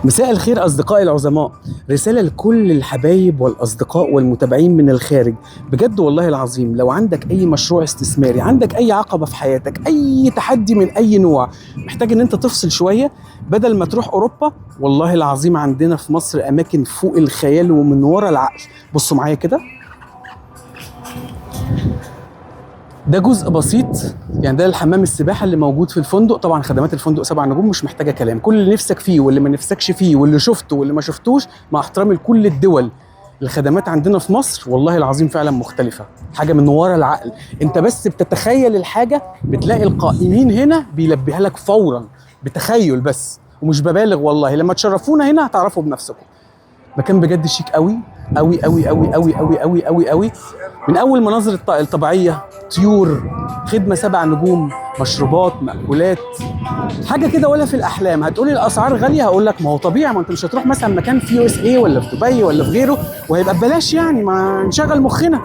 مساء الخير أصدقائي العظماء. رسالة لكل الحبايب والأصدقاء والمتابعين من الخارج. بجد والله العظيم، لو عندك أي مشروع استثماري، عندك أي عقبة في حياتك، أي تحدي من أي نوع، محتاج إن أنت تفصل شوية بدل ما تروح أوروبا. والله العظيم عندنا في مصر أماكن فوق الخيال ومن ورا العقل. بصوا معايا كده، ده جزء بسيط يعني، ده الحمام السباحه اللي موجود في الفندق. طبعا خدمات الفندق 7 نجوم مش محتاجه كلام، كل اللي نفسك فيه واللي ما نفسكش فيه واللي شفته واللي ما شفتوش، مع احترامي لكل الدول. الخدمات عندنا في مصر والله العظيم فعلا مختلفه، حاجه من ورا العقل. انت بس بتتخيل الحاجه بتلاقي القائمين هنا بيلبيها لك فورا، بتخيل بس ومش ببالغ والله. لما تشرفونا هنا هتعرفوا بنفسكم. مكان بجد شيك قوي قوي قوي قوي قوي قوي قوي قوي قوي. من اول مناظر الطبيعيه، طيور، خدمه 7 نجوم، مشروبات، مأكولات، حاجه كده ولا في الاحلام. هتقولي الاسعار غاليه، هقول لك ما هو طبيعي، ما انت مش هتروح مثلا مكان في USA ولا في دبي ولا في غيره وهيبقى ببلاش يعني، ما نشغل مخنا.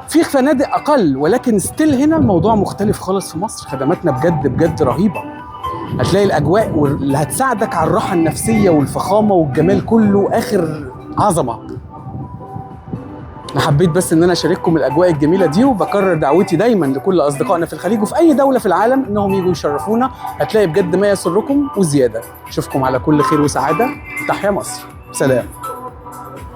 في فنادق اقل، ولكن ستيل هنا الموضوع مختلف خالص. في مصر خدماتنا بجد بجد رهيبه. هتلاقي الاجواء اللي هتساعدك على الراحه النفسيه والفخامه والجمال كله اخر عظمه. انا حبيت بس ان انا اشارككم الاجواء الجميله دي، وبكرر دعوتي دايما لكل اصدقائنا في الخليج وفي اي دوله في العالم انهم يجوا يشرفونا. هتلاقي بجد ما يسركم وزياده. اشوفكم على كل خير وسعاده. تحيا مصر، سلام.